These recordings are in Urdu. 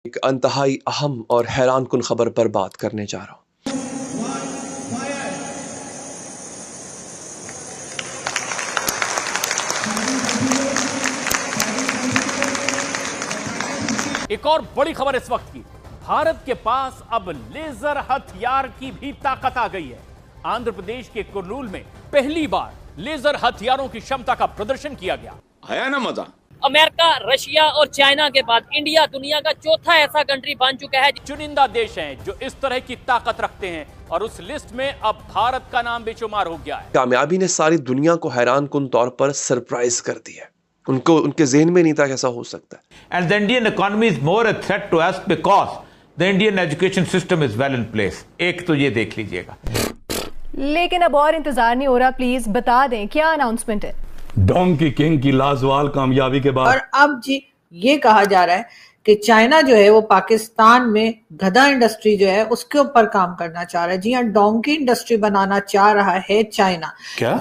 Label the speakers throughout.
Speaker 1: ایک انتہائی اہم اور حیران کن خبر پر بات کرنے جا رہا ہوں۔
Speaker 2: ایک اور بڑی خبر اس وقت کی، بھارت کے پاس اب لیزر ہتھیار کی بھی طاقت آ گئی ہے۔ آندھر پردیش کے کرنول میں پہلی بار لیزر ہتھیاروں کی شمتا کا پردرشن کیا گیا۔
Speaker 3: آیا نا مزہ؟
Speaker 4: امریکہ، رشیا اور چائنا کے بعد انڈیا دنیا کا چوتھا ایسا کنٹری بن چکا ہے
Speaker 2: چنندہ دیش ہیں جو اس طرح کی طاقت رکھتے ہیں، اور اس لسٹ میں اب بھارت کا نام بے شمار ہو گیا ہے۔
Speaker 1: کامیابی نے ساری دنیا کو حیران کن طور پر سرپرائز کر دیا ہے۔ ان کے ذہن میں نہیں تھا کہ ایسا ہو سکتا ہے۔
Speaker 5: And the Indian economy is more a threat to us because the Indian education system is well in place. ایک تو یہ دیکھ لیجئے گا۔
Speaker 6: لیکن اب اور انتظار نہیں ہو رہا، پلیز بتا دیں کیا اناؤنسمنٹ ہے؟
Speaker 7: ڈونکی کنگ کی لازوال کامیابی کے بعد
Speaker 8: اور اب یہ کہا جا رہا ہے کہ چائنا جو ہے وہ پاکستان میں گدھا انڈسٹری جو ہے اس کے اوپر کام کرنا چاہ رہا ہے۔ جی ہاں، ڈونکی انڈسٹری بنانا چاہ رہا ہے چائنا۔
Speaker 7: کیا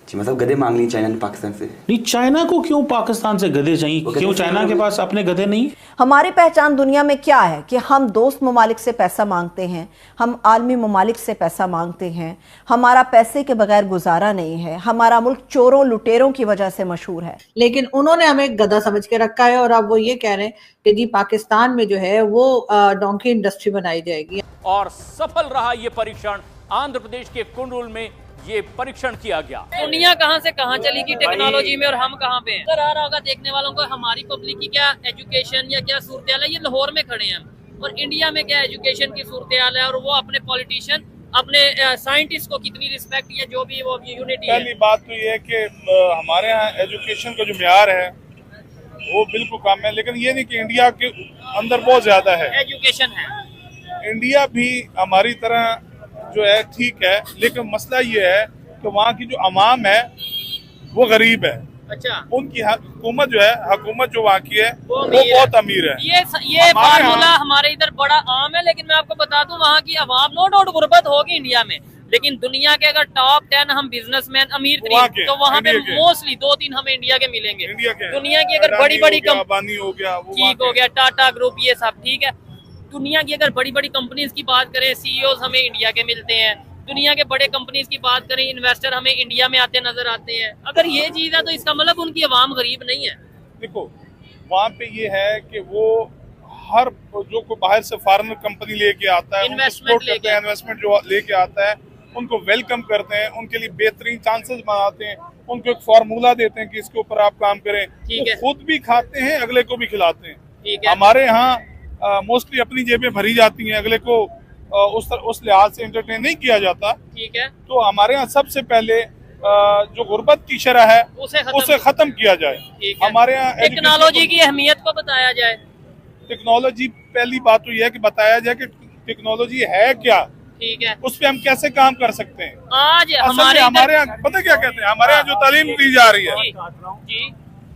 Speaker 9: جی مطلب گدھے مانگ لی چائنا نے پاکستان سے؟
Speaker 10: نہیں، چائنا کو کیوں پاکستان سے گدھے چاہیے؟ کیوں چائنا کے پاس اپنے گدھے نہیں؟
Speaker 11: ہماری پہچان دنیا میں کیا ہے کہ ہم دوست ممالک سے پیسہ مانگتے ہیں، ہم عالمی ممالک سے پیسہ مانگتے ہیں، ہمارا پیسے کے بغیر گزارا نہیں ہے، ہمارا ملک چوروں لٹیروں کی وجہ سے مشہور ہے۔
Speaker 8: لیکن انہوں نے ہمیں گدھا سمجھ کے رکھا ہے، اور اب وہ یہ کہہ رہے ہیں کہ جی پاکستان میں جو ہے وہ ڈونکی انڈسٹری بنائی جائے گی۔
Speaker 2: اور سفل رہا یہ پریکشن، آندھر پردیش کے کرنول میں یہ پریکشن کیا گیا۔
Speaker 4: دنیا کہاں سے کہاں چلی گئی ٹیکنالوجی میں، اور ہم کہاں پہ ہیں؟ اگر آ رہا ہوگا دیکھنے والوں کو ہماری پبلک کی کیا ایجوکیشن یا کیا صورتحال ہے۔ یہ لاہور میں کھڑے ہیں اور انڈیا میں کیا ایجوکیشن کی صورتحال ہے، اور وہ اپنے پولیٹیشین اپنے سائنٹسٹ کو کتنی رسپیکٹ یا جو بھی وہ یونٹی ہے۔
Speaker 12: پہلی بات تو یہ ہے کہ ہمارے ہاں ایجوکیشن کا جو معیار ہے وہ بالکل کم ہے، لیکن یہ نہیں کہ انڈیا کے اندر بہت زیادہ ہے
Speaker 4: ایجوکیشن ہے۔
Speaker 12: انڈیا بھی ہماری طرح جو ہے ٹھیک ہے، لیکن مسئلہ یہ ہے کہ وہاں کی جو عوام ہے وہ غریب ہے۔
Speaker 4: اچھا،
Speaker 12: ان کی حکومت جو ہے، حکومت جو وہاں کی ہے وہ بہت امیر ہے۔
Speaker 4: یہ فارمولا ہمارے ادھر بڑا عام ہے، لیکن میں آپ کو بتا دوں وہاں کی عوام نو ڈاؤٹ غربت ہوگی انڈیا میں، لیکن دنیا کے اگر ٹاپ 10 ہم بزنس مین امیر ترین تو وہاں پہ موسٹلی 2-3 ہمیں انڈیا کے ملیں گے۔ دنیا کی اگر بڑی بڑی ٹھیک ہو گیا، ٹاٹا گروپ، یہ سب ٹھیک ہے۔ دنیا کی اگر بڑی بڑی کمپنیز کی بات کریں، سی ای اوز ہمیں انڈیا کے ملتے ہیں۔ دنیا کے بڑے کمپنیز کی بات کریں، انویسٹر ہمیں انڈیا میں آتے نظر آتے ہیں۔ اگر یہ چیز ہے تو اس کا مطلب ان کی عوام غریب نہیں ہے۔
Speaker 12: دیکھو وہاں پہ یہ ہے کہ وہ ہر جو کوئی باہر سے فارنر کمپنی لے کے آتا ہے، انویسٹمنٹ جو لے کے آتا ہے ان کو ویلکم کرتے ہیں، ان کے لیے بہترین چانسز بناتے ہیں، ان کو ایک فارمولا دیتے ہیں کہ اس کے اوپر آپ کام کریں، خود بھی کھاتے ہیں، اگلے کو بھی کھلاتے ہیں۔ ہمارے ہاں موسٹلی اپنی جیبیں بھری جاتی ہیں، اگلے کو اس لحاظ سے انٹرٹین نہیں کیا جاتا۔
Speaker 4: ٹھیک ہے،
Speaker 12: تو ہمارے ہاں سب سے پہلے جو غربت کی شرح ہے اسے ختم کیا جائے۔ ہمارے ہاں
Speaker 4: ٹیکنالوجی کی اہمیت کو بتایا جائے۔
Speaker 12: ٹیکنالوجی، پہلی بات تو یہ ہے کہ بتایا جائے کہ ٹیکنالوجی ہے کیا،
Speaker 4: ٹھیک ہے،
Speaker 12: اس پہ ہم کیسے کام کر سکتے ہیں۔
Speaker 4: آج
Speaker 12: ہمارے یہاں پتہ کیا کہتے ہیں، ہمارے یہاں جو تعلیم دی جا رہی ہے،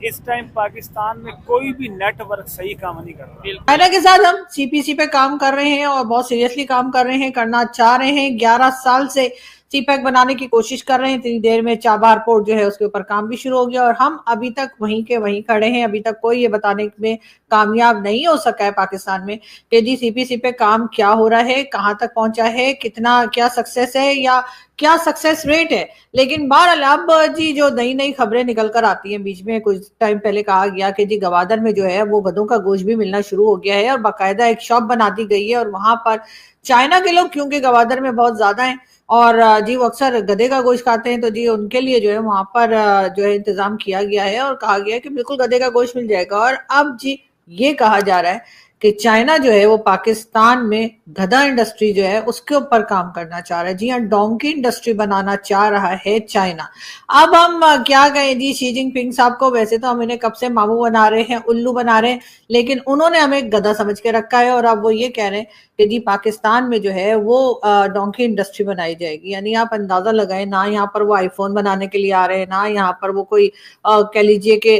Speaker 10: اس ٹائم پاکستان میں کوئی بھی نیٹ ورک صحیح کام نہیں کر رہا۔
Speaker 8: چائنا کے ساتھ ہم سی پی سی پہ کام کر رہے ہیں اور بہت سیریسلی کام کر رہے ہیں، کرنا چاہ رہے ہیں۔ 11 سال سے سی پیک بنانے کی کوشش کر رہے ہیں۔ اتنی دیر میں چابہار پورٹ جو ہے اس کے اوپر کام بھی شروع ہو گیا، اور ہم ابھی تک وہیں کے وہیں کھڑے ہیں۔ ابھی تک کوئی یہ بتانے میں کامیاب نہیں ہو سکا ہے پاکستان میں کہ جی سی پی سی پہ کام کیا ہو رہا ہے، کہاں تک پہنچا ہے، کتنا کیا سکسیس ہے یا کیا سکسیس ریٹ ہے۔ لیکن بہرحال اب جی جو نئی خبریں نکل کر آتی ہیں، بیچ میں کچھ ٹائم پہلے کہا گیا کہ جی گوادر میں جو ہے وہ گدھوں کا گوشت بھی ملنا شروع ہو گیا ہے، اور باقاعدہ ایک شاپ بنا دی گئی ہے، اور وہاں پر چائنا کے لوگ کیونکہ گوادر میں بہت زیادہ ہیں اور جی وہ اکثر گدھے کا گوشت کھاتے ہیں، تو جی ان کے لیے جو ہے وہاں پر جو ہے انتظام کیا گیا ہے، اور کہا گیا ہے کہ بالکل گدھے کا گوشت مل جائے گا۔ اور اب جی یہ کہا جا رہا ہے کہ چائنا جو ہے وہ پاکستان میں گدھا انڈسٹری جو ہے اس کے اوپر کام کرنا چاہ رہا ہے۔ جی ہاں، ڈونکی انڈسٹری بنانا چاہ رہا ہے چائنا۔ اب ہم کیا کہیں جی شی جن پنگ صاحب کو، ویسے تو ہم انہیں کب سے ماموں بنا رہے ہیں، الو بنا رہے ہیں، لیکن انہوں نے ہمیں گدھا سمجھ کے رکھا ہے، اور اب وہ یہ کہہ رہے ہیں کہ جی پاکستان میں جو ہے وہ ڈونکی انڈسٹری بنائی جائے گی۔ یعنی آپ اندازہ لگائیں، نہ یہاں پر وہ آئی فون بنانے کے لیے آ رہے ہیں، نہ یہاں پر وہ کوئی کہہ لیجئے کہ